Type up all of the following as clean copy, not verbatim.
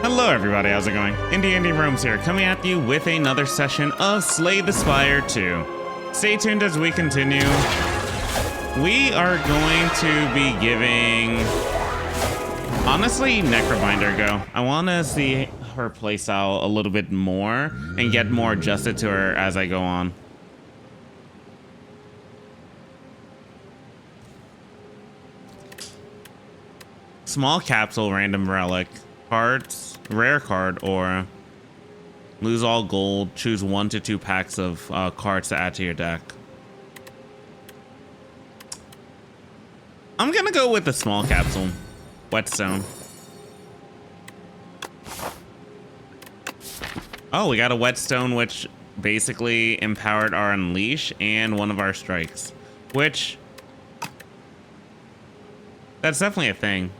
Hello everybody, how's it going? Indie Roams here, coming at you with another session of Slay the Spire 2. Stay tuned as we continue. We are going to be giving, honestly, Necrobinder a go. I want to see her playstyle a little bit more and get more adjusted to her as I go on. Small capsule, random relic. Cards, rare card, or lose all gold. Choose 1 to 2 packs of cards to add to your deck. I'm gonna go with the small capsule. Whetstone. Oh, we got a Whetstone, which basically empowered our Unleash and one of our strikes. Which, that's definitely a thing.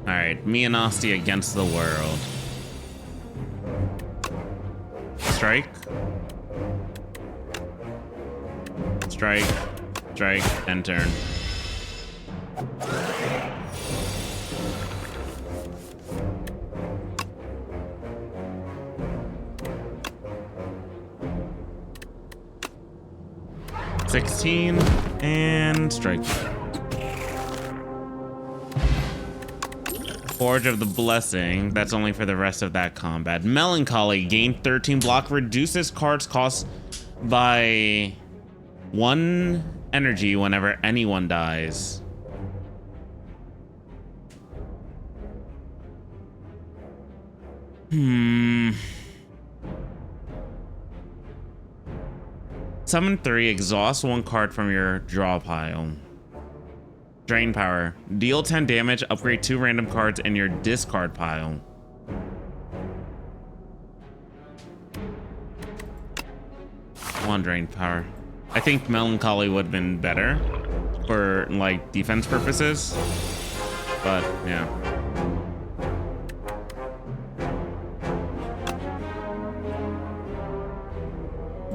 Alright, me and Asti against the world. Strike. Strike. Strike. End turn. $16 and strike. Forge of the Blessing. That's only for the rest of that combat. Melancholy. Gain 13 block. Reduces cards cost by 1 energy whenever anyone dies. Summon 3. Exhaust 1 card from your draw pile. Drain power. Deal 10 damage, upgrade 2 random cards in your discard pile. One drain power. I think Melancholy would have been better for like defense purposes, but yeah.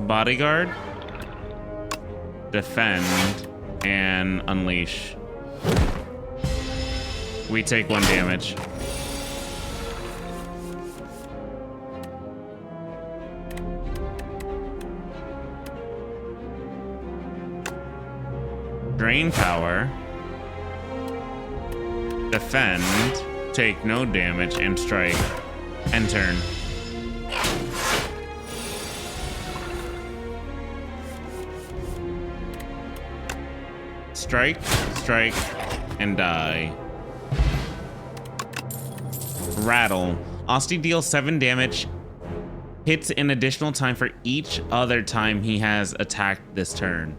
Bodyguard, defend, and unleash. We take 1 damage. Drain power. Defend. Take no damage and strike. End turn. Strike, strike, and die. Rattle. Asti deals 7 damage. Hits an additional time for each other time he has attacked this turn.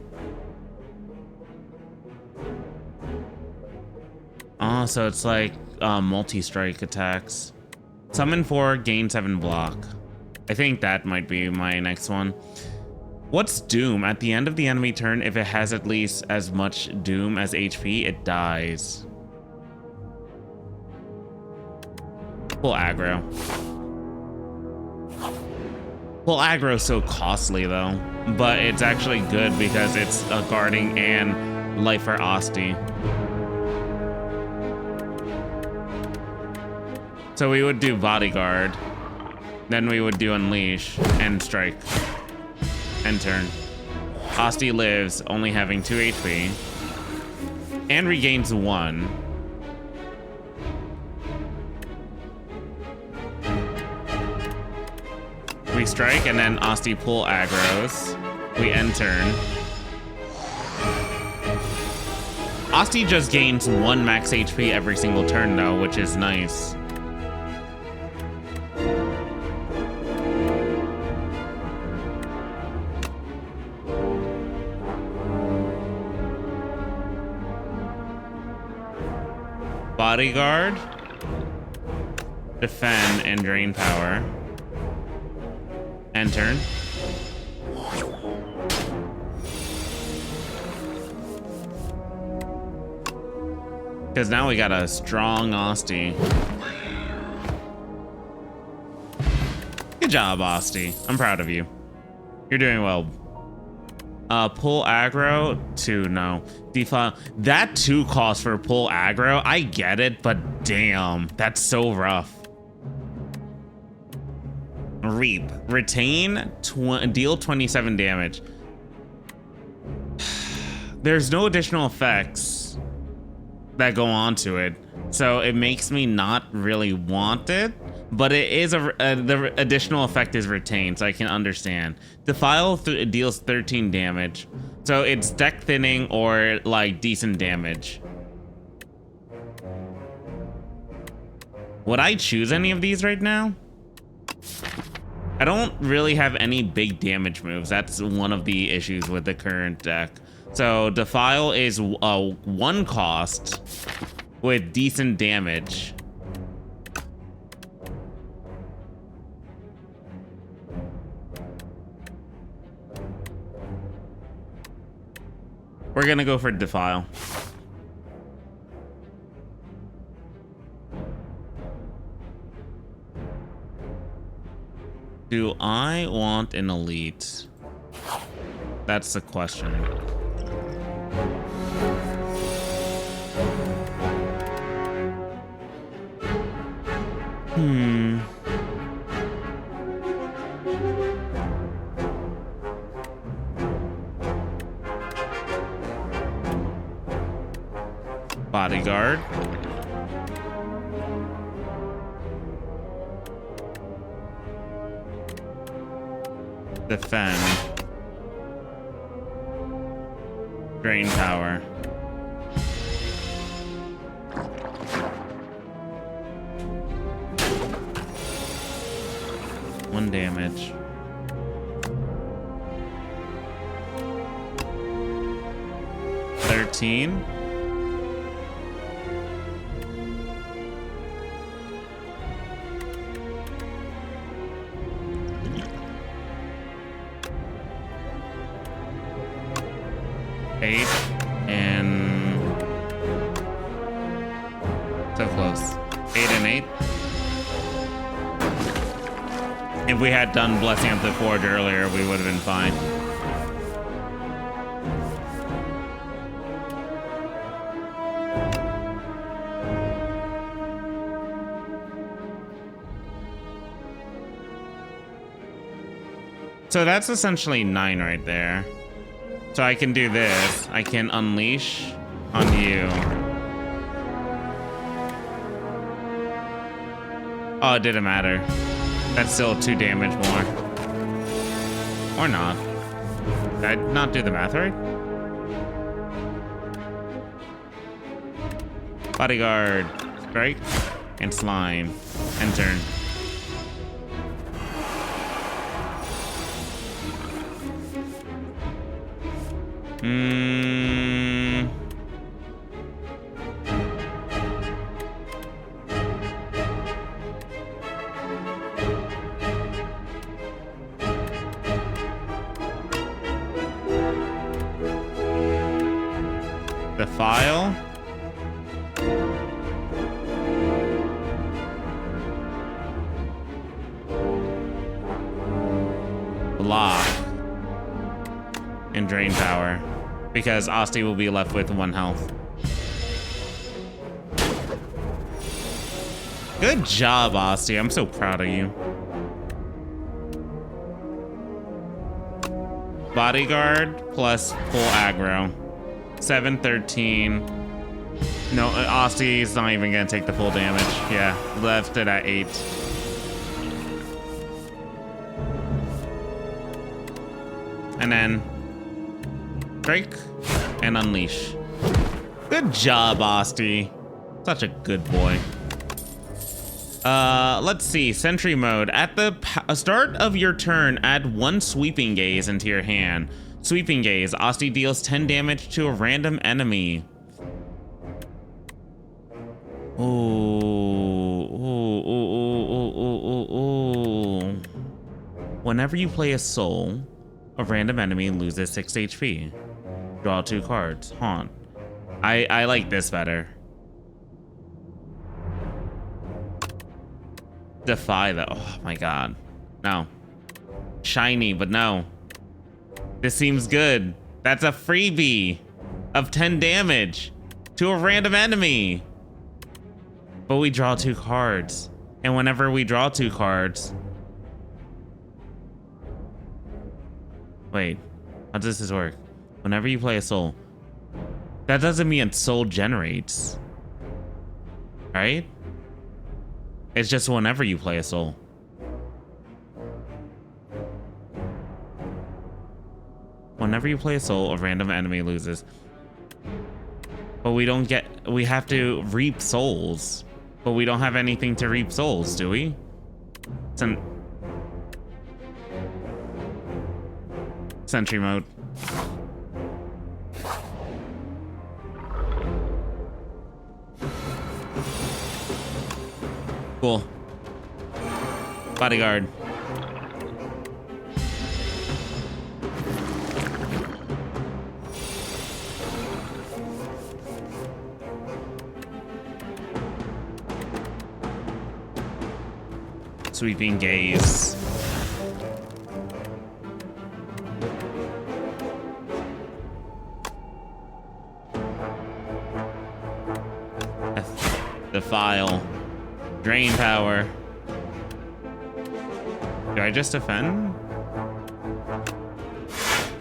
Oh, so it's like multi-strike attacks. Summon 4, gain 7 block. I think that might be my next one. What's Doom? At the end of the enemy turn, if it has at least as much Doom as HP, it dies. Full aggro. Full aggro is so costly though, but it's actually good because it's a guarding and life for Asti. So we would do bodyguard, then we would do unleash and strike. End turn. Asti lives, only having 2 HP, and regains 1. We strike, and then Asti pull aggros. We end turn. Asti just gains 1 max HP every single turn, though, which is nice. Bodyguard, defend, and drain power. End turn. Because now we got a strong Asti. Good job, Asti. I'm proud of you. You're doing well. Pull aggro, 2, no. Defile, that 2 costs for pull aggro. I get it, but damn, that's so rough. Reap, retain, deal 27 damage. There's no additional effects that go on to it, so it makes me not really want it. But it is the additional effect is retained, so I can understand. Defile deals 13 damage, so it's deck thinning or like decent damage. Would I choose any of these right now? I don't really have any big damage moves. That's one of the issues with the current deck. So Defile is 1 cost with decent damage. We're gonna go for Defile. Do I want an elite? That's the question. Bodyguard. Defend. Drain power. One damage. $13. $8 and so close. 8 and 8. If we had done Blessing of the Forge earlier, we would have been fine. So that's essentially 9 right there. So I can do this. I can unleash on you. Oh, it didn't matter. That's still 2 damage more. Or not. Did I not do the math right? Bodyguard. Strike. And slime. And turn. The file. Block. And drain power. Because Asti will be left with 1 health. Good job, Asti. I'm so proud of you. Bodyguard plus full aggro. 7, 13. No, Osti's not even gonna take the full damage. Yeah, left it at 8. And then break and unleash. Good job, Osti. Such a good boy. Let's see. Sentry mode. At the start of your turn, add 1 sweeping gaze into your hand. Sweeping gaze. Osti deals 10 damage to a random enemy. Ooh. Whenever you play a soul, a random enemy loses 6 HP. Draw 2 cards. Haunt. I like this better. Defy though. Oh my god. No. Shiny, but no. This seems good. That's a freebie of 10 damage to a random enemy. But we draw 2 cards. And whenever we draw 2 cards... Wait, how does this work? Whenever you play a soul... That doesn't mean soul generates. Right? It's just whenever you play a soul. Whenever you play a soul, a random enemy loses. But we don't get... We have to reap souls. But we don't have anything to reap souls, do we? Sentry mode. Cool. Bodyguard. Sweeping gaze. Defile. Drain power. Do I just defend?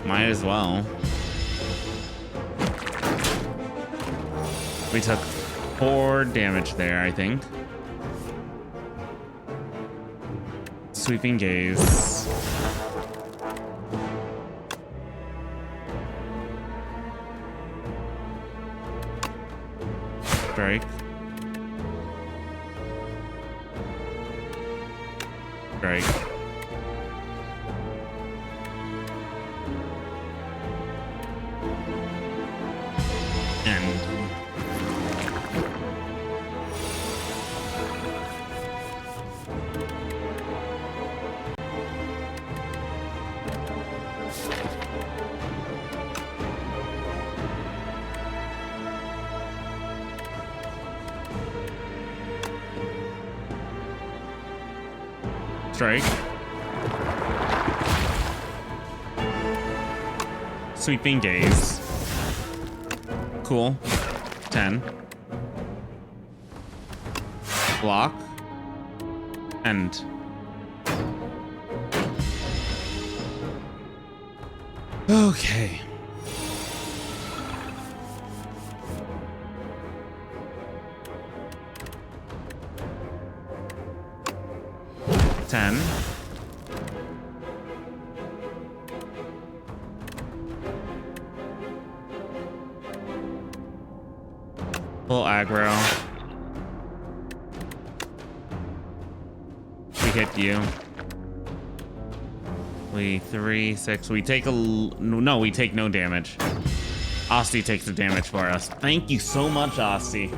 Might as well. We took 4 damage there, I think. Sweeping gaze. Strike. Strike. End. Strike. Sweeping gaze. Cool. 10. Block. End. Okay. Full aggro. We hit you. We 3, 6. We take no, we take no damage. Asti takes the damage for us. Thank you so much, Asti.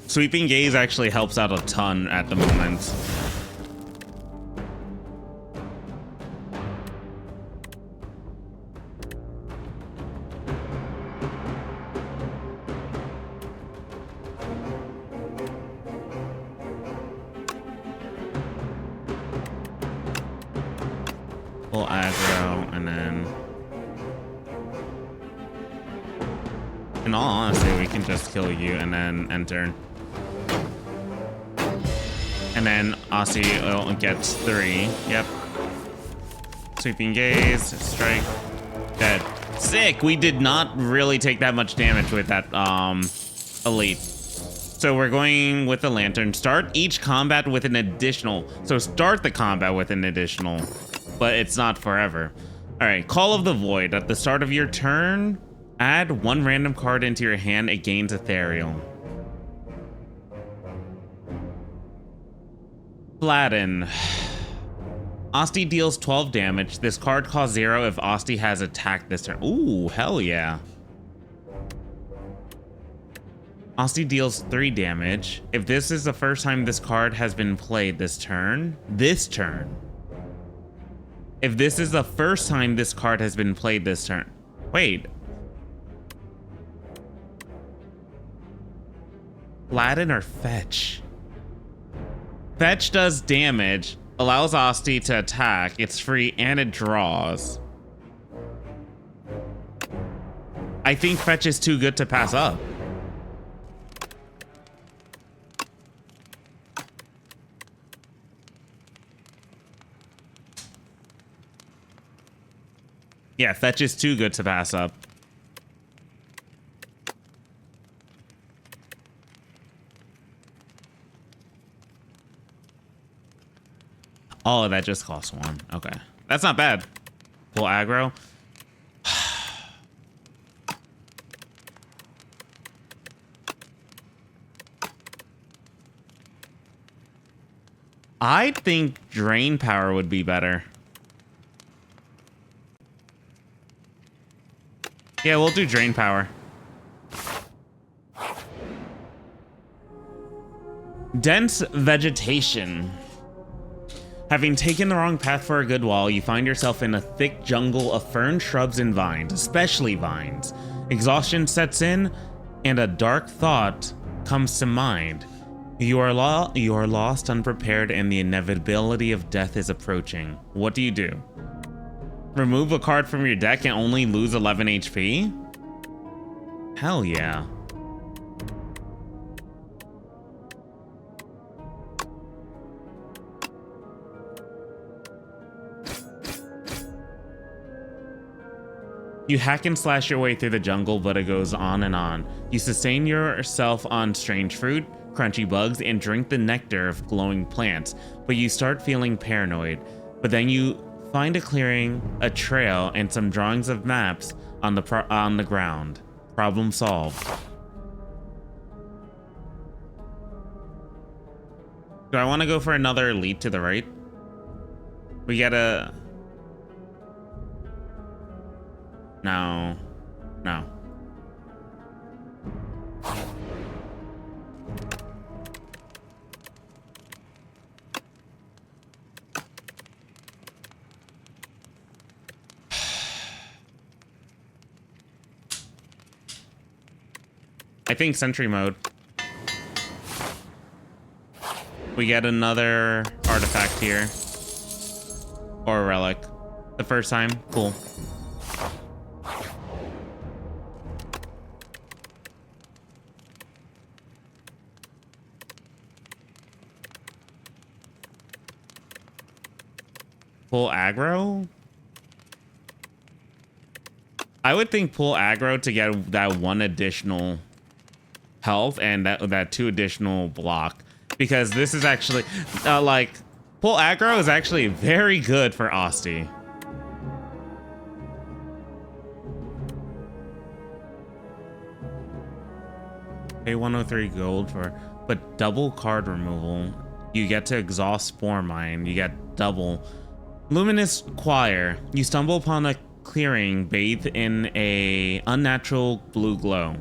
Sweeping gaze actually helps out a ton at the moment. Full aggro, and then in all honesty, we can just kill you and then enter. And then Asti gets 3. Yep. Sweeping gaze, strike, dead. Sick. We did not really take that much damage with that elite. So we're going with the lantern. Start each combat with an additional. So start the combat with an additional, but it's not forever. All right. Call of the Void. At the start of your turn, add 1 random card into your hand. It gains ethereal. Flatten. Asti deals 12 damage. This card costs 0 if Asti has attacked this turn. Ooh, hell yeah. Asti deals 3 damage. If this is the first time this card has been played this turn. If this is the first time this card has been played this turn. Wait. Flatten or fetch? Fetch does damage, Allows Asti to attack. It's free and it draws. I think fetch is too good to pass up. Yeah, fetch is too good to pass up. Oh, that just costs 1. Okay. That's not bad. Full aggro. I think drain power would be better. Yeah, we'll do drain power. Dense vegetation. Having taken the wrong path for a good while, you find yourself in a thick jungle of fern, shrubs, and vines, especially vines. Exhaustion sets in, and a dark thought comes to mind. You are lost, unprepared, and the inevitability of death is approaching. What do you do? Remove a card from your deck and only lose 11 HP? Hell yeah. You hack and slash your way through the jungle, but it goes on and on. You sustain yourself on strange fruit, crunchy bugs, and drink the nectar of glowing plants, but you start feeling paranoid. But then you find a clearing, a trail, and some drawings of maps on the ground. Problem solved. Do I want to go for another elite to the right? We gotta... No. No. I think sentry mode. We get another artifact here. Or a relic. The first time. Cool. Pull aggro? I would think pull aggro to get that 1 additional health and that 2 additional block, because this is actually like pull aggro is actually very good for Asti. Pay 103 gold for, but double card removal. You get to exhaust Spore Mine. You get double. Luminous Choir. You stumble upon a clearing bathed in a unnatural blue glow.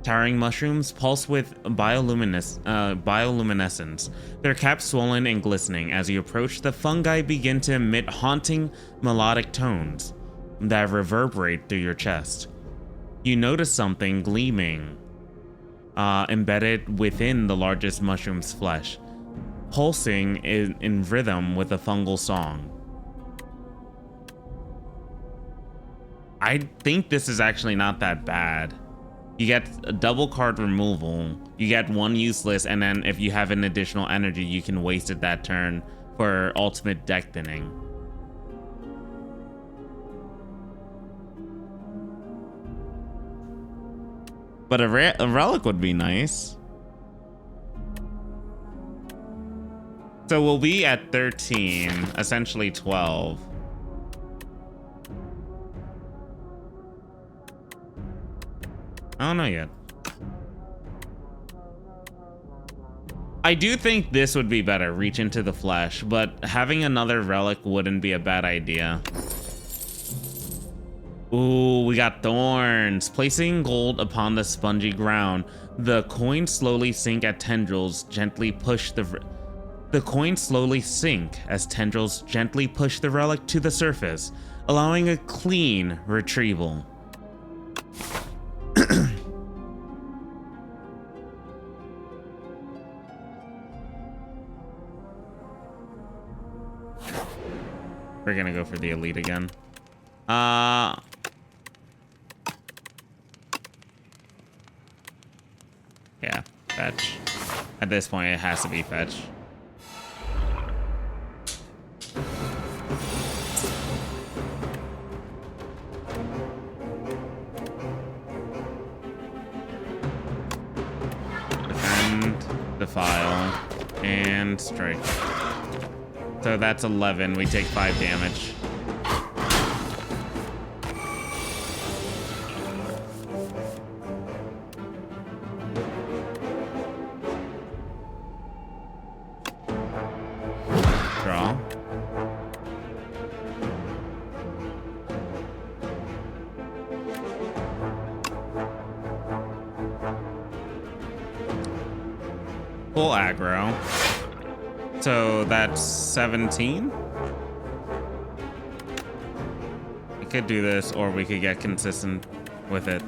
Towering mushrooms pulse with bioluminescence. Their caps swollen and glistening. As you approach, the fungi begin to emit haunting melodic tones that reverberate through your chest. You notice something gleaming embedded within the largest mushroom's flesh, pulsing in rhythm with a fungal song. I think this is actually not that bad. You get a double card removal, you get 1 useless, and then if you have an additional energy, you can waste it that turn for ultimate deck thinning. But a relic would be nice. So we'll be at 13, essentially 12. I don't know yet. I do think this would be better, Reach into the Flesh, but having another relic wouldn't be a bad idea. Ooh, we got thorns. Placing gold upon the spongy ground, the coins slowly sink as tendrils gently push the coins slowly sink as tendrils gently push the relic to the surface, allowing a clean retrieval. We're gonna go for the elite again. Yeah, fetch. At this point, it has to be fetch. Defend, defile, and strike. So that's 11. We take 5 damage. Draw. Full aggro. So that's 17. We could do this, or we could get consistent with it.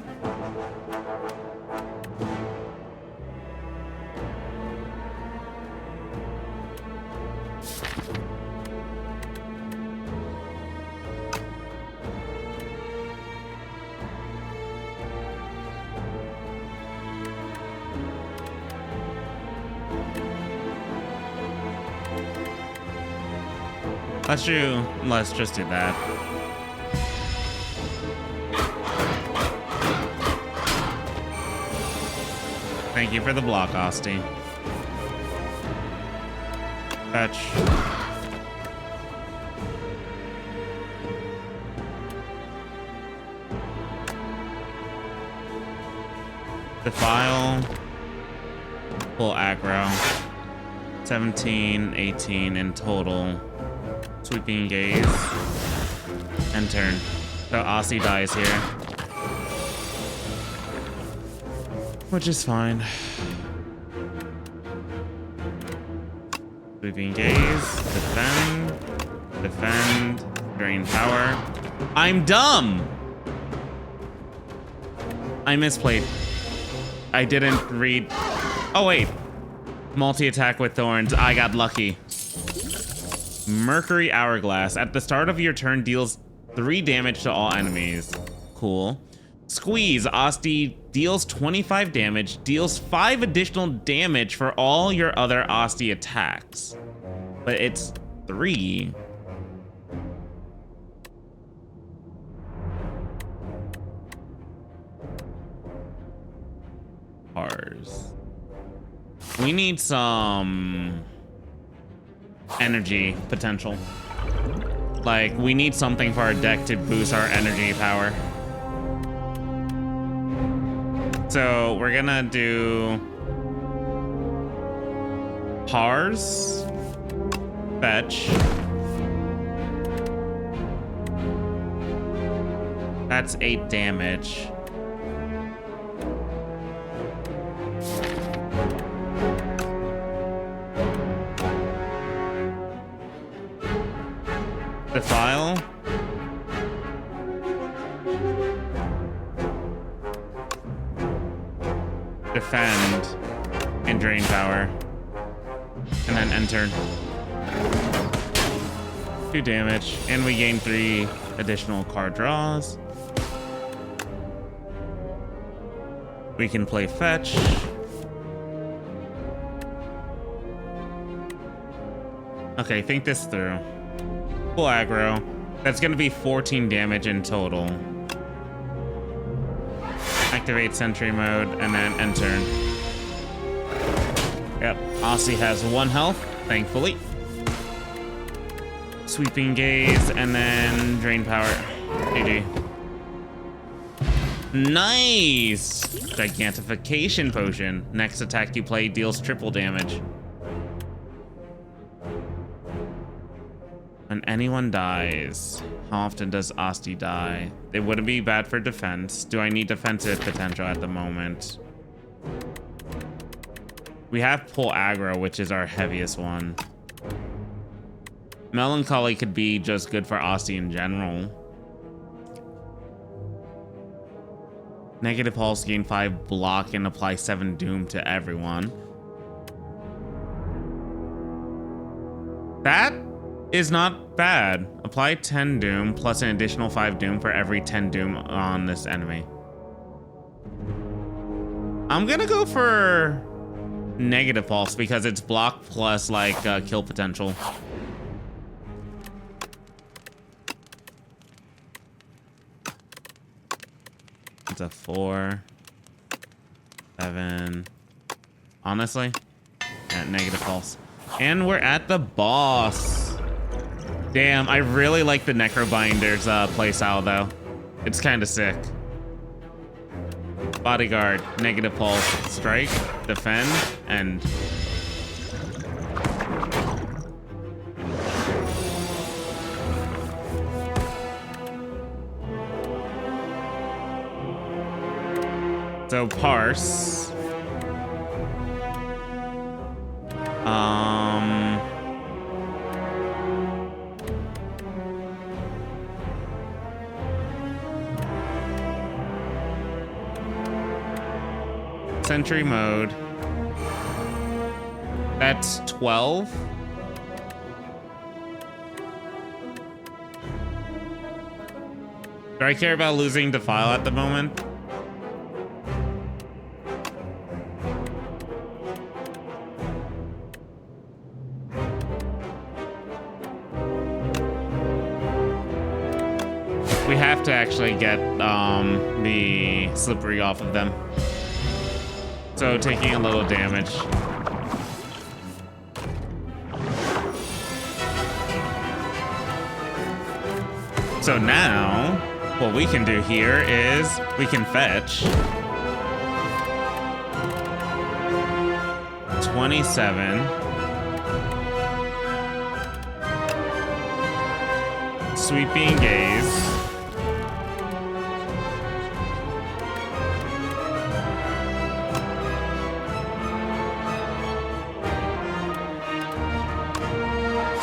Let's just do that. Thank you for the block, Asti. Fetch. Defile. Full aggro. 17, 18 in total. Sweeping gaze. And turn. So Aussie dies here. Which is fine. Sweeping gaze. Defend. Defend. Drain power. I'm dumb! I misplayed. I didn't read. Oh, wait. Multi-attack with thorns. I got lucky. Mercury Hourglass. At the start of your turn, deals 3 damage to all enemies. Cool. Squeeze. Asti deals 25 damage, deals 5 additional damage for all your other Asti attacks. But it's 3. Bars. We need some energy potential. Like, we need something for our deck to boost our energy power. So we're gonna do Pars, fetch. That's 8 damage. Defile. Defend. And drain power. And then enter. 2 damage. And we gain 3 additional card draws. We can play fetch. Okay, think this through. Full aggro. That's going to be 14 damage in total. Activate sentry mode and then enter. Yep, Aussie has 1 health, thankfully. Sweeping gaze and then drain power. GG. Nice! Gigantification potion. Next attack you play deals triple damage. When anyone dies, how often does Asti die? It wouldn't be bad for defense. Do I need defensive potential at the moment? We have pull aggro, which is our heaviest one. Melancholy could be just good for Asti in general. Negative pulse, gain 5 block and apply 7 doom to everyone. That is not bad. Apply 10 doom plus an additional 5 doom for every 10 doom on this enemy. I'm gonna go for negative pulse because it's block plus like kill potential. It's a 4, 7. Honestly, at negative pulse. And we're at the boss. Damn, I really like the Necrobinder's playstyle though. It's kind of sick. Bodyguard, negative pulse, strike, defend, and so parse. Sentry mode. That's 12. Do I care about losing Defile at the moment? We have to actually get the slippery off of them. So taking a little damage. So now, what we can do here is we can fetch 27. Sweeping Gaze.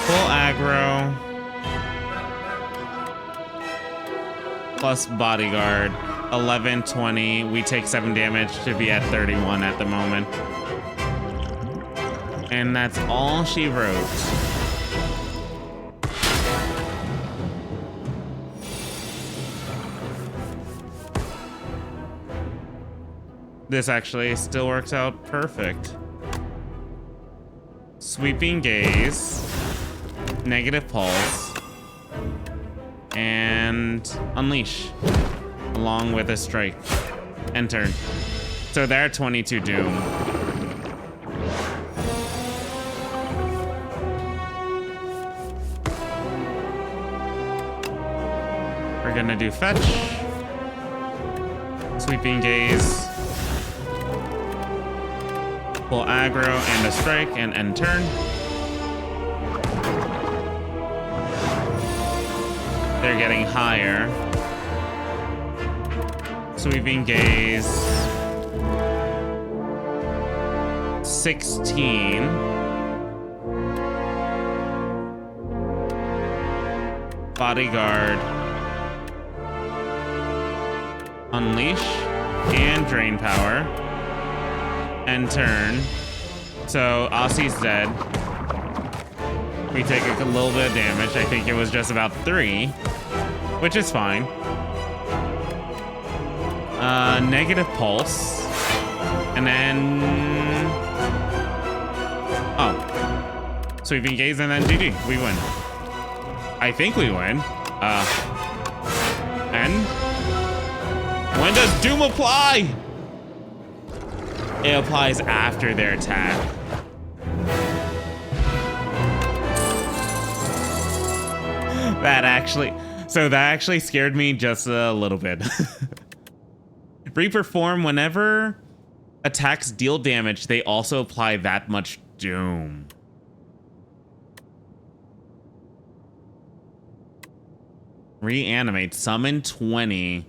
Full aggro. Plus bodyguard. 11, 20. We take 7 damage to be at 31 at the moment. And that's all she wrote. This actually still works out perfect. Sweeping Gaze. Negative pulse. And unleash. Along with a strike. And turn. So they're 22 doom. We're gonna do fetch. Sweeping Gaze. Full aggro and a strike and end turn. They're getting higher. Sweeping Gaze. 16. Bodyguard. Unleash and drain power. End turn. So Aussie's dead. We take a little bit of damage. I think it was just about 3, which is fine. Negative pulse. And then... oh. Sweeping Gaze and then GG. We win. I think we win. And... when does Doom apply? It applies after their attack. That actually scared me just a little bit. Reperform, whenever attacks deal damage, they also apply that much doom. Reanimate, summon 20.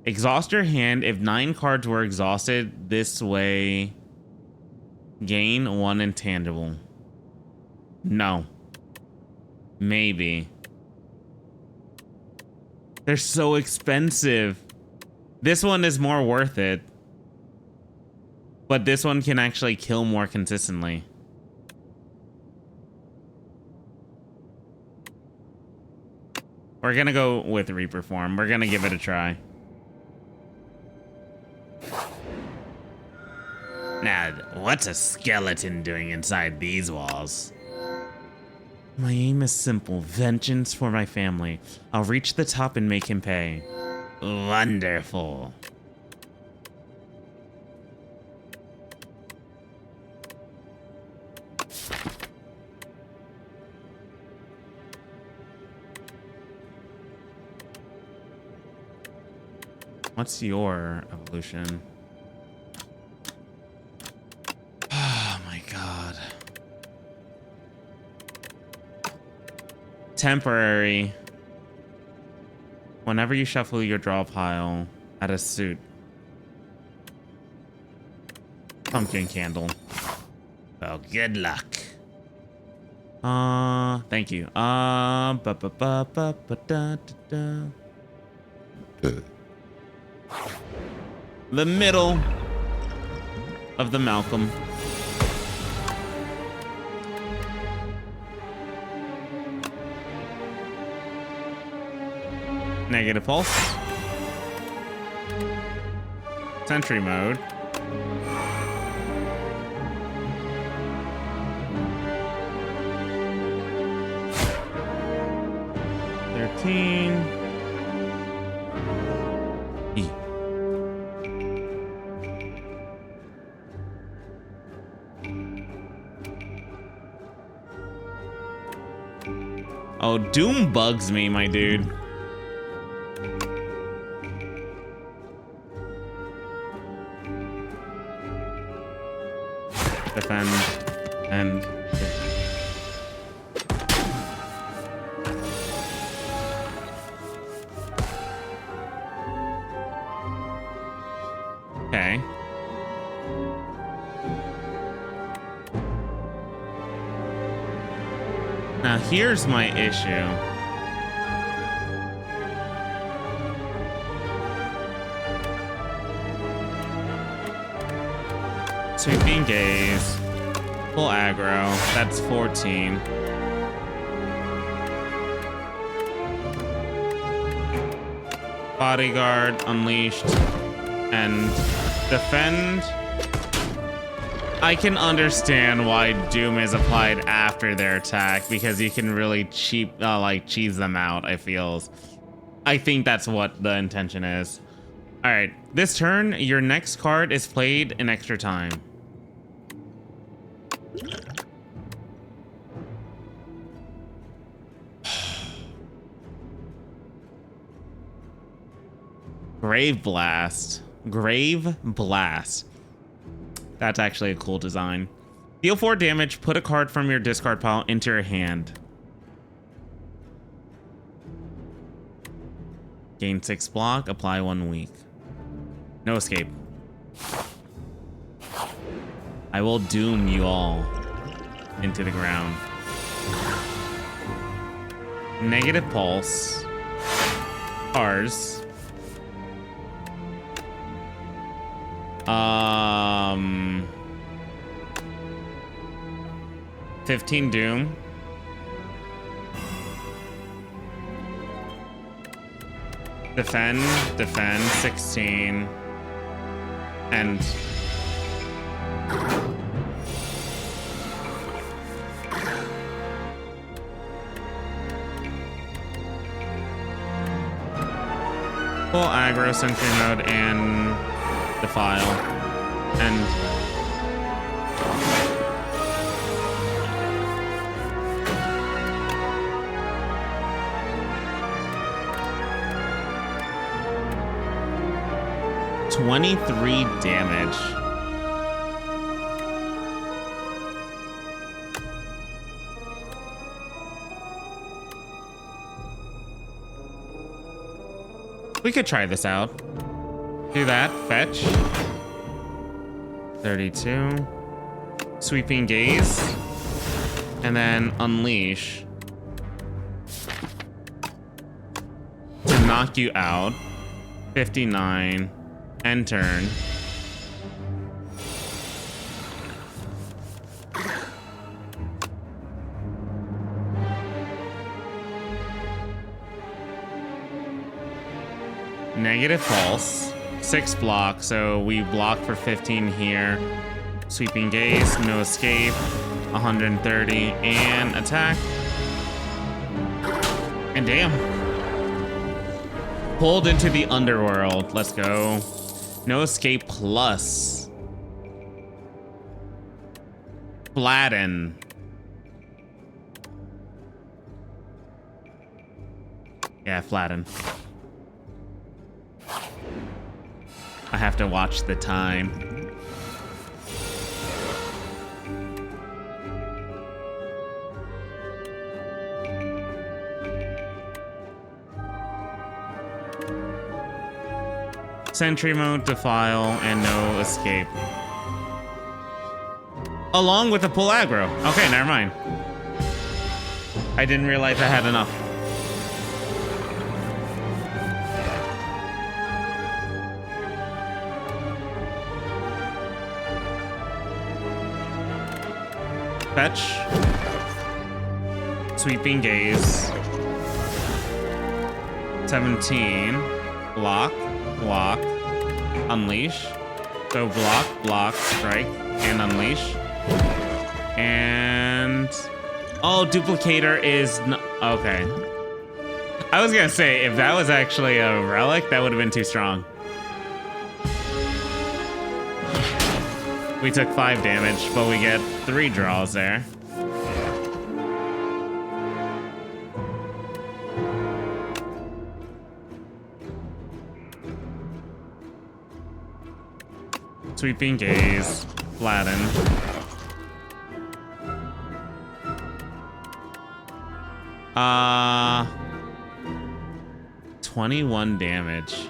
Exhaust your hand. If 9 cards were exhausted this way, gain 1 intangible. No. Maybe. They're so expensive. This one is more worth it. But this one can actually kill more consistently. We're gonna go with Reaper form. We're gonna give it a try. Now, what's a skeleton doing inside these walls? My aim is simple. Vengeance for my family. I'll reach the top and make him pay. Wonderful. What's your evolution? Oh my god. Temporary. Whenever you shuffle your draw pile, add a suit. Pumpkin candle. Well, good luck. Thank you. The middle of the Malcolm. Negative pulse. Sentry mode. E. Oh, Doom bugs me, my dude. Defend and okay. Now here's my issue. Sweeping gaze, full aggro, that's 14. Bodyguard, unleashed, and defend. I can understand why Doom is applied after their attack because you can really cheese them out, I think that's what the intention is. All right, this turn, your next card is played in extra time. Grave Blast. Grave Blast. That's actually a cool design. Deal 4 damage, put a card from your discard pile into your hand. Gain 6 block, apply 1 weak. No escape. I will doom you all into the ground. Negative pulse. Ours. 15 doom. Defend, 16. And full aggro, sentry mode, and defile. And $23 damage. We could try this out. Do that. Fetch. 32. Sweeping gaze. And then unleash. To knock you out. 59. End turn. negative pulse, 6 block, so we block for 15 here. Sweeping gaze, no escape, 130, and attack. And damn. Pulled into the underworld. Let's go. No escape plus. Flatten. Yeah, flatten. I have to watch the time. Sentry mode, defile, and no escape. Along with the pull aggro. Okay, never mind. I didn't realize I had enough. Fetch. Sweeping gaze. 17. Block. Block. Unleash. So block, block, strike, and unleash. And... oh, duplicator is... okay. I was gonna say, if that was actually a relic, that would have been too strong. We took 5 damage, but we get 3 draws there. Sweeping gaze, flatten. Uh, 21 damage.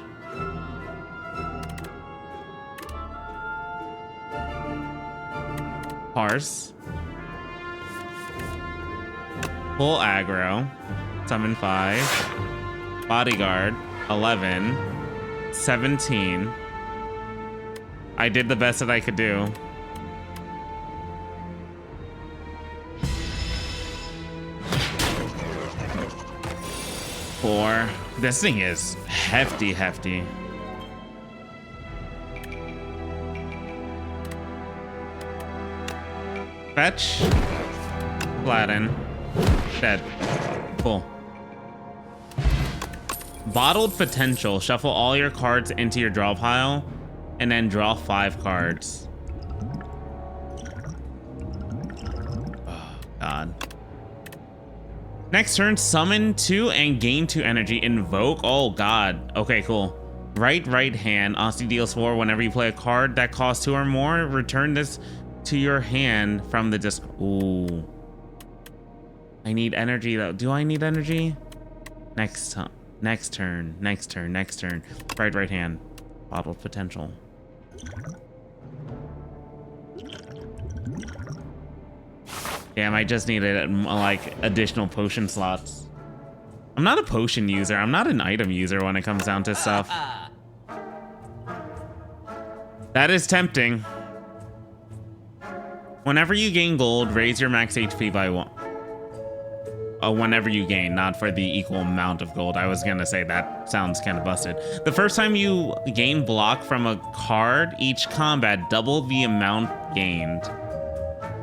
Parse. Full aggro. Summon 5. Bodyguard. 11. 17. I did the best that I could do. Four. This thing is hefty, hefty. Fetch. Flatten. Dead. Cool. Bottled potential. Shuffle all your cards into your draw pile and then draw 5 cards. Oh, God. Next turn, summon 2 and gain 2 energy. Invoke. Oh, God. Okay, cool. Right hand. Aussie deals 4 whenever you play a card that costs 2 or more. Return this to your hand from the disc. Ooh. I need energy, though. Do I need energy? Next turn. Right hand. Bottled potential. Damn, I just needed like additional potion slots. I'm not a potion user. I'm not an item user when it comes down to stuff. That is tempting. Whenever you gain gold, raise your max HP by 1. Whenever you gain, not for the equal amount of gold. I was gonna say that sounds kind of busted. The first time you gain block from a card, each combat, double the amount gained.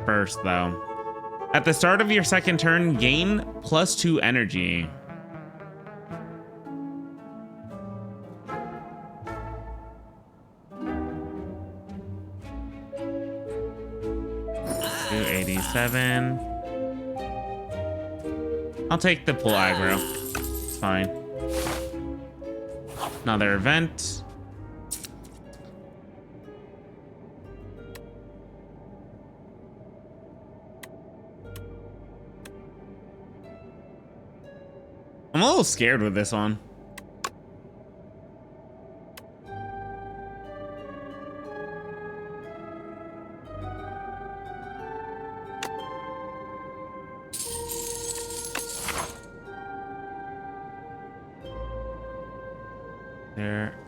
First, though. At the start of your second turn, gain +2 energy. $287. I'll take the pull aggro. It's fine. Another event. I'm a little scared with this one.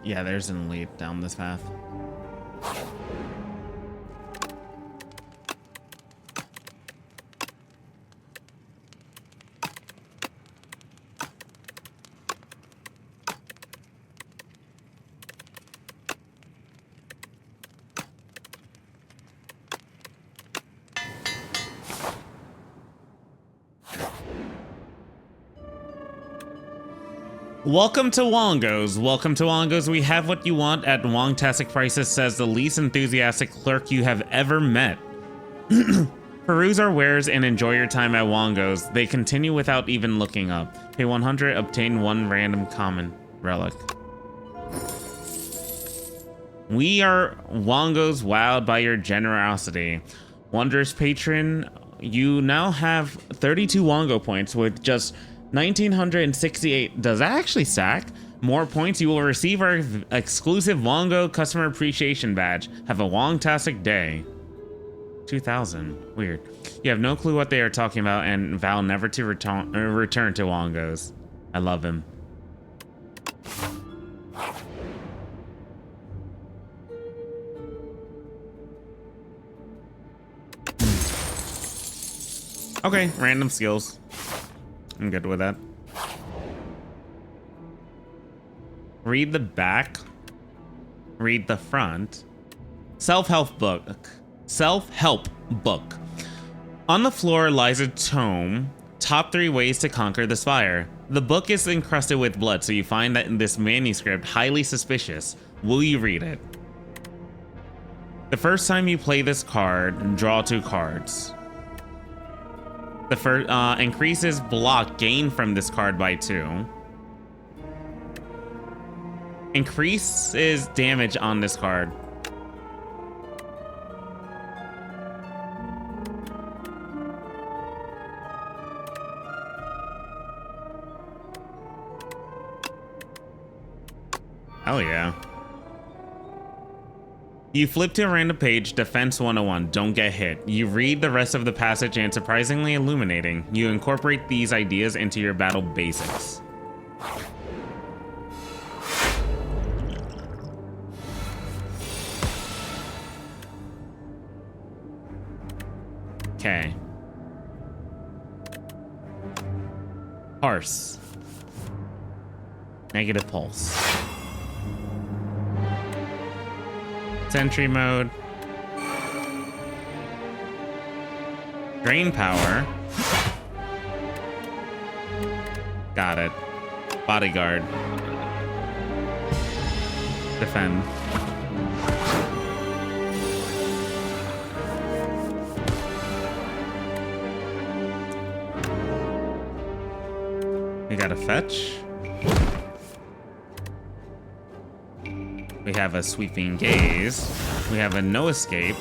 Yeah, there's an elite down this path. Welcome to Wongo's. Welcome to Wongo's. We have what you want at Wongtastic prices, says the least enthusiastic clerk you have ever met. Peruse our wares and enjoy your time at Wongo's. They continue without even looking up. Pay 100, obtain 1 random common relic. We are Wongo's, wowed by your generosity. Wondrous patron, you now have 32 Wongo points with just 1968. Does that actually stack? More points, you will receive our exclusive Wongo customer appreciation badge. Have a Wongtastic day. 2000. Weird. You have no clue what they are talking about and vow never to return to Wongo's. I love him. Okay, random skills. I'm good with that. Read the back. Read the front. Self-help book. Self-help book. On the floor lies a tome. Top 3 ways to conquer the Spire. The book is encrusted with blood, so you find that in this manuscript highly suspicious. Will you read it? The first time you play this card, draw 2 cards. The first increases block gained from this card by 2. Increases damage on this card. Hell yeah. You flip to a random page, Defense 101, don't get hit. You read the rest of the passage and surprisingly illuminating. You incorporate these ideas into your battle basics. Okay. Parse. Negative pulse. Sentry mode. Drain power. Got it. Bodyguard. Defend. We got a fetch. We have a sweeping gaze. We have a no escape.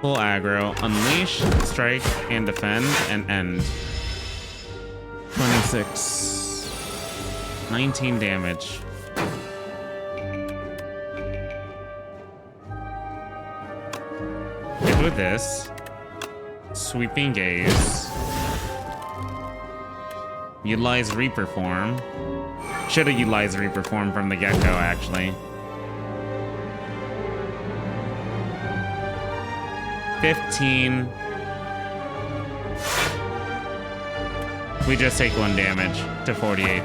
Full aggro, unleash, strike, and defend, and end. 26. 19 damage. Hit with this. Sweeping gaze. Utilize Reaper form. Should have utilized Reaper form from the get-go, actually. 15. We just take 1 damage to 48.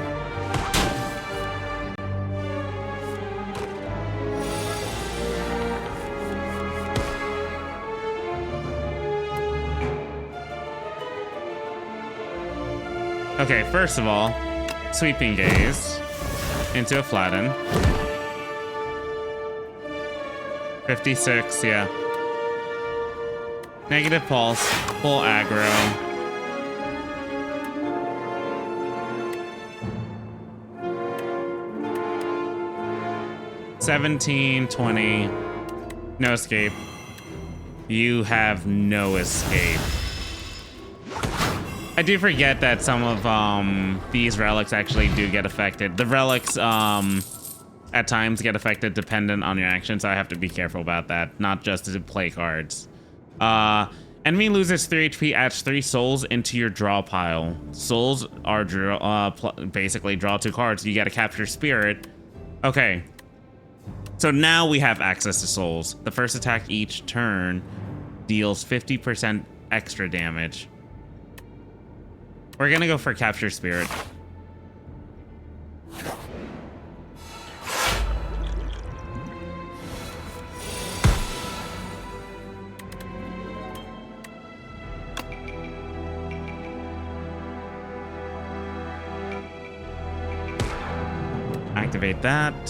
Okay, first of all, sweeping gaze into a flatten. 56, yeah. Negative pulse, full aggro. $17, $20. No escape. You have no escape. I do forget that some of these relics actually do get affected. The relics at times get affected dependent on your actions, so I have to be careful about that, not just to play cards. Enemy loses 3 HP, adds 3 souls into your draw pile. Souls are basically draw 2 cards. You gotta capture spirit. Okay. So now we have access to souls. The first attack each turn deals 50% extra damage. We're gonna go for capture spirit. Activate that.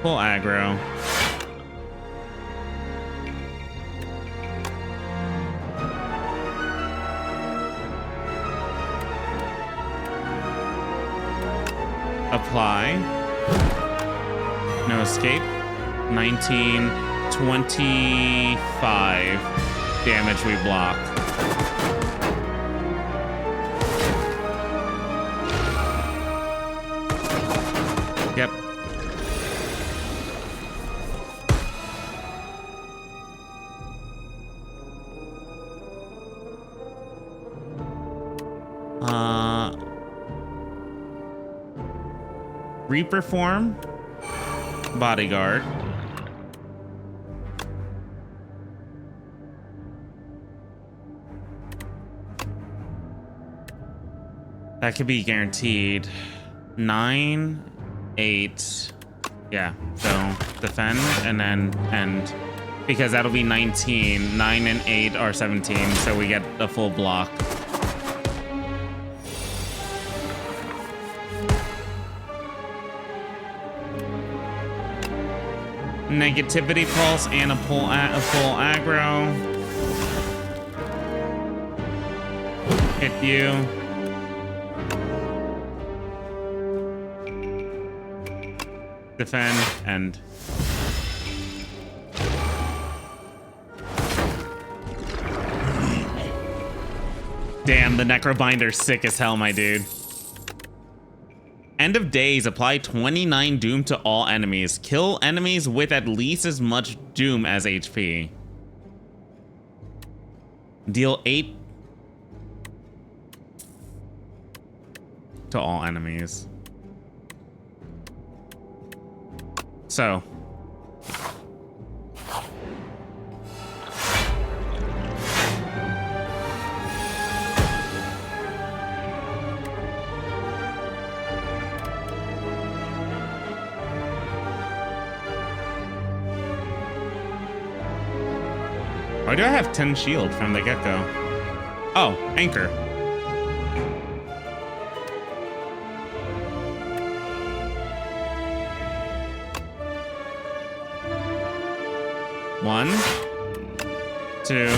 Full aggro. Apply. No escape. 19, 25 damage we block. Yep. Reaper form. Bodyguard. That could be guaranteed. 9, 8. Yeah, so defend and then end. Because that'll be 19. 9 and 8 are 17, so we get a full block. Negativity pulse and a full aggro. Hit you. Defend and damn, the Necrobinder's sick as hell, my dude. End of days, apply 29 doom to all enemies. Kill enemies with at least as much doom as HP. Deal 8 to all enemies. So. Why do I have 10 shield from the get-go? Oh, anchor. One, 2,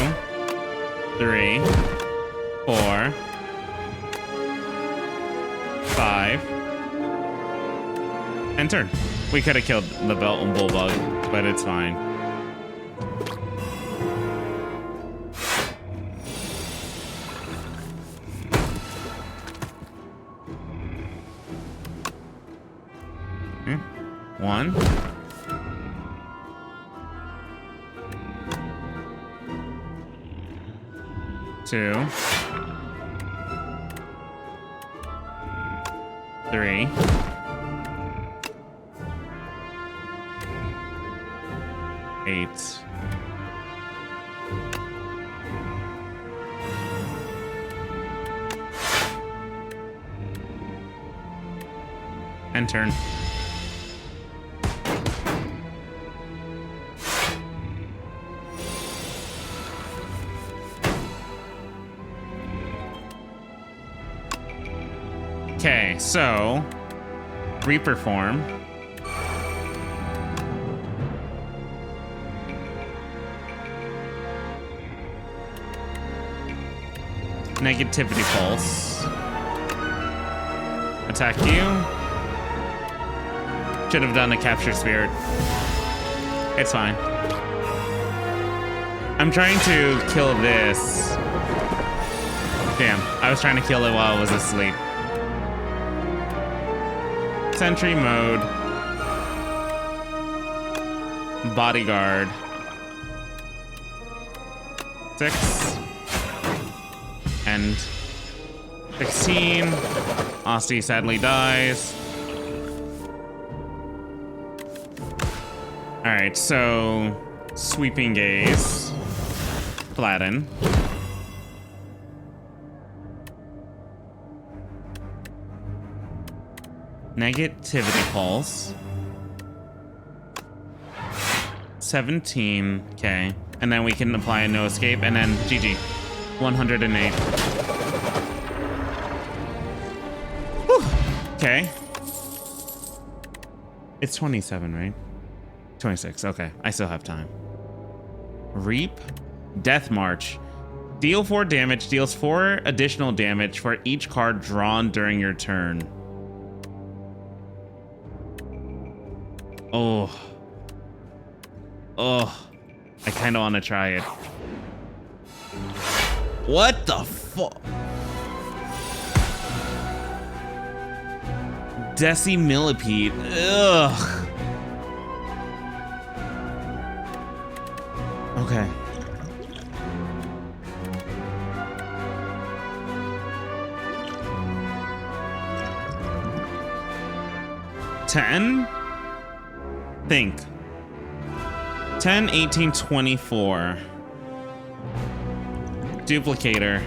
3, 4, 5, and turn. We could have killed the belt and bullbug, but it's fine. One. Two. 3. 8. And turn. Okay, so Reaper form. Negativity pulse. Attack you. Should have done a capture spirit. It's fine. I'm trying to kill this. Damn, I was trying to kill it while I was asleep. Sentry mode. Bodyguard. 6. And 16. Asti sadly dies. Alright, so sweeping gaze. Flatten. Negativity pulse. 17. Okay. And then we can apply a no escape and then GG. 108. Whew. Okay. It's 27, right? 26. Okay, I still have time. Reap, Death March. Deal 4 damage, deals 4 additional damage for each card drawn during your turn. Oh. Oh. I kind of want to try it. What the fuck? Decimillipede. Ugh. Okay. $10? Think. 10, 18, 24. Duplicator.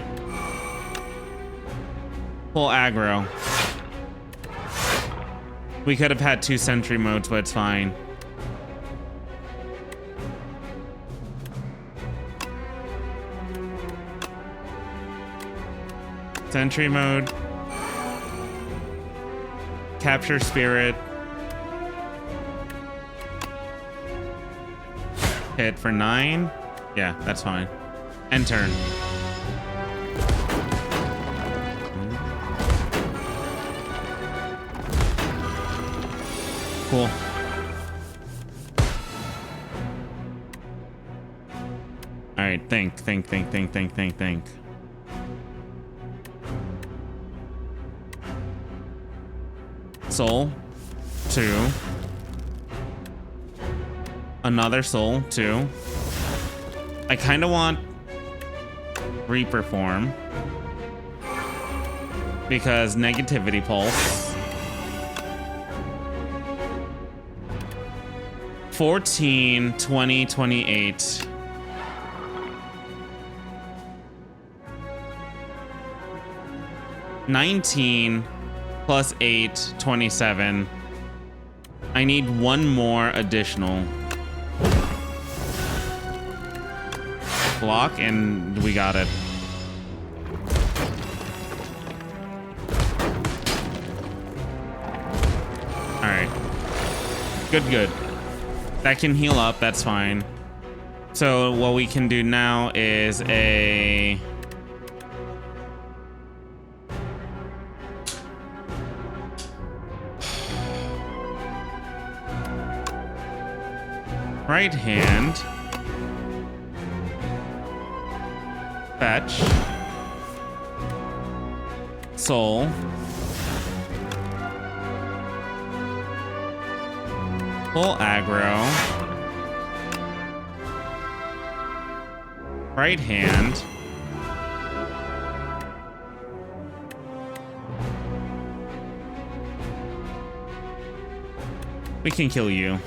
Full aggro. We could have had 2 sentry modes, but it's fine. Sentry mode. Capture spirit. Hit for 9. Yeah, that's fine. End turn. Cool. All right, think. Soul, 2. Another soul, 2. I kind of want Reaper form because negativity pulse. 14, 20, 28. $19 plus 8, 27. I need 1 more additional. Block, and we got it. All right. Good. That can heal up, that's fine. So what we can do now is a... right hand. Fetch. Soul. Full aggro. Right hand. We can kill you.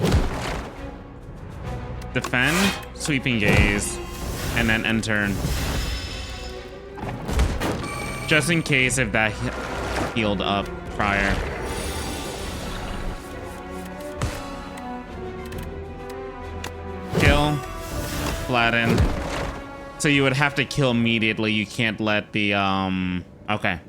Defend, sweeping gaze, and then end turn. Just in case if that healed up prior. Kill, flatten. So you would have to kill immediately. You can't let the, okay.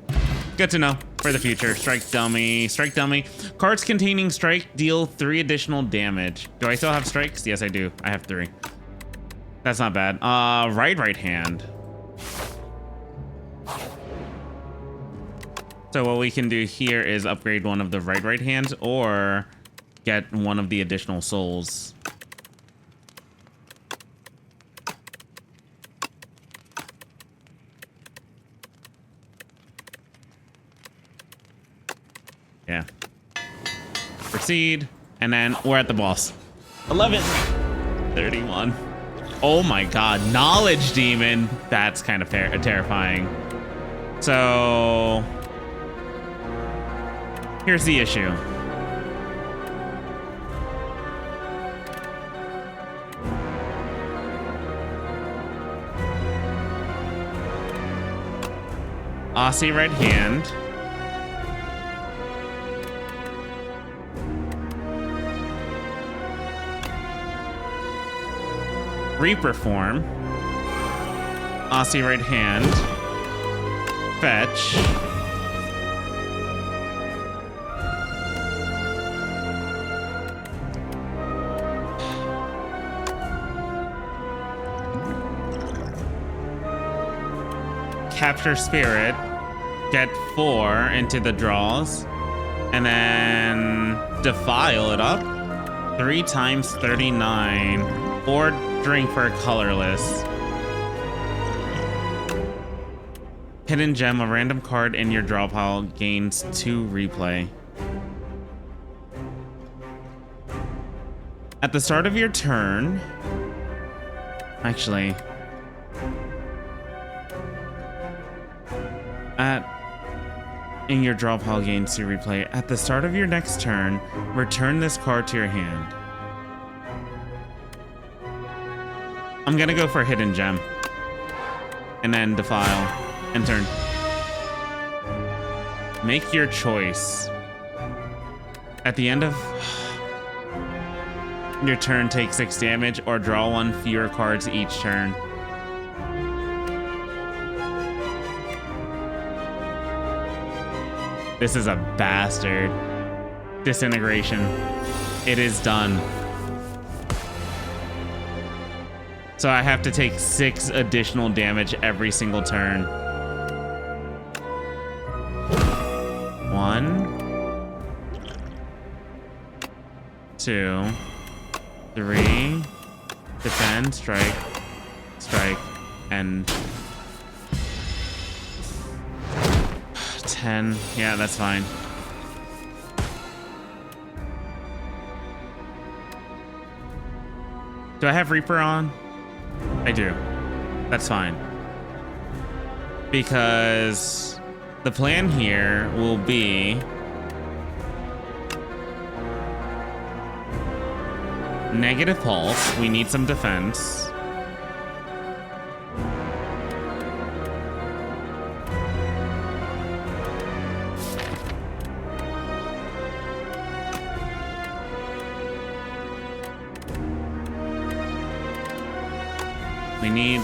Good to know for the future. Strike dummy, strike dummy. Cards containing strike deal 3 additional damage. Do I still have strikes? Yes, I do. I have 3. That's not bad. Right hand. So what we can do here is upgrade one of the right hands or get one of the additional souls. Yeah. Proceed, and then we're at the boss. 11. 31. Oh my god, knowledge demon. That's kind of terrifying. So here's the issue. Aussie right hand. Reaper form. Aussie right hand. Fetch. capture spirit, get 4 into the draws, and then defile it up 3 times 39, or drink for colorless. Hidden gem, a random card in your draw pile gains 2 replay. At the start of your turn, actually, in your draw pile gains 2 replay. At the start of your next turn, return this card to your hand. I'm gonna go for hidden gem, and then defile, and turn. Make your choice. At the end of your turn, take 6 damage, or draw 1 fewer cards each turn. This is a bastard. Disintegration. It is done. So I have to take 6 additional damage every single turn. 1, 2, 3, defend, strike, strike, and 10. Yeah, that's fine. Do I have Reaper on? I do. That's fine. Because the plan here will be negative pulse. We need some defense. We need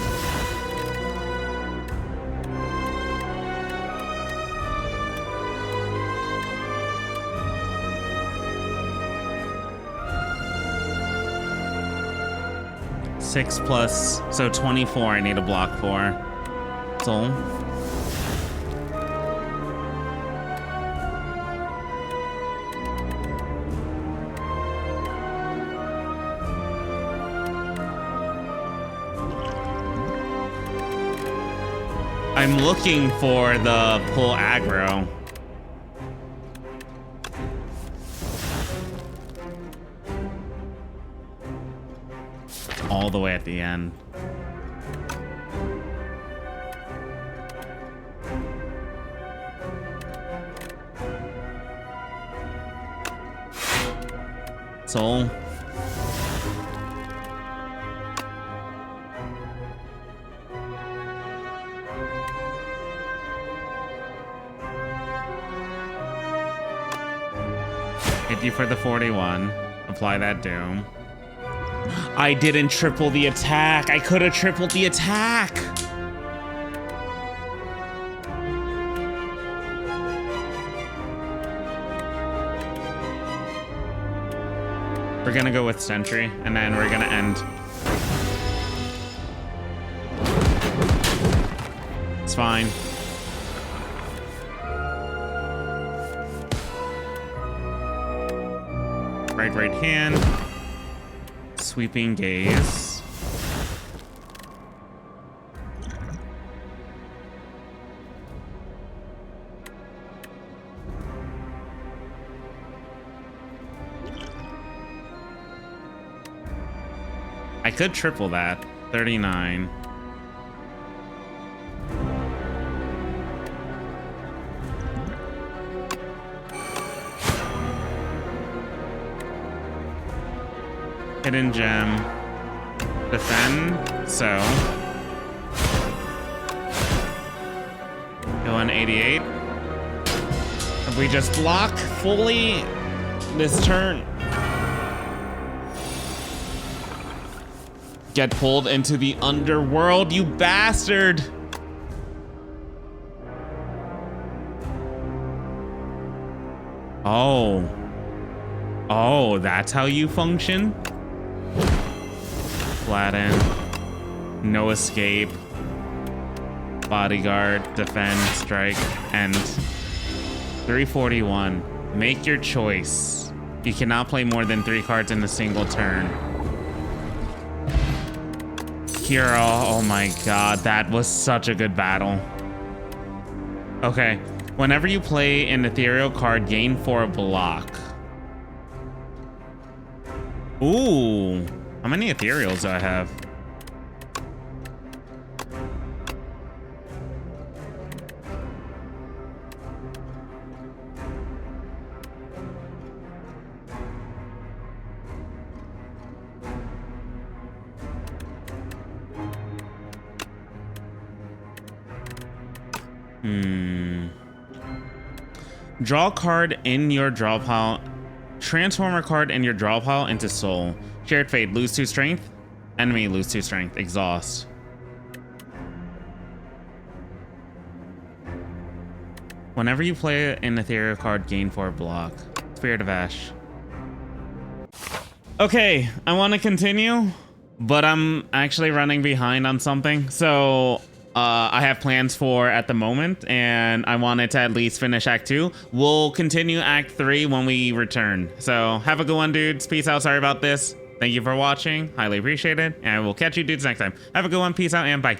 six plus, so 24 I need a block for. So I'm looking for the pull aggro. All the way at the end. Soul. Hit you for the 41. Apply that doom. I didn't triple the attack. I could have tripled the attack. We're gonna go with Sentry, and then we're gonna end. It's fine. Right hand. Sweeping gaze. I could triple that. 39. Hidden gem. Defend. So. Go on 88. If we just block fully this turn. Get pulled into the underworld, you bastard! Oh. Oh, that's how you function? Flatten. No escape. Bodyguard, defend, strike, and 341. Make your choice. You cannot play more than 3 cards in a single turn. Hero, oh my god, that was such a good battle. Okay, whenever you play an ethereal card, gain 4 block. Ooh, how many ethereals do I have? Draw a card in your draw pile. Transform a card in your draw pile into soul. Shared Fate, lose 2 strength. Enemy, lose 2 strength. Exhaust. Whenever you play an ethereal card, gain 4 block. Spirit of Ash. Okay, I want to continue, but I'm actually running behind on something. So I have plans for at the moment, and I wanted to at least finish Act 2. We'll continue Act 3 when we return. So have a good one, dudes. Peace out. Sorry about this. Thank you for watching. Highly appreciate it. And I will catch you dudes next time. Have a good one. Peace out and bye.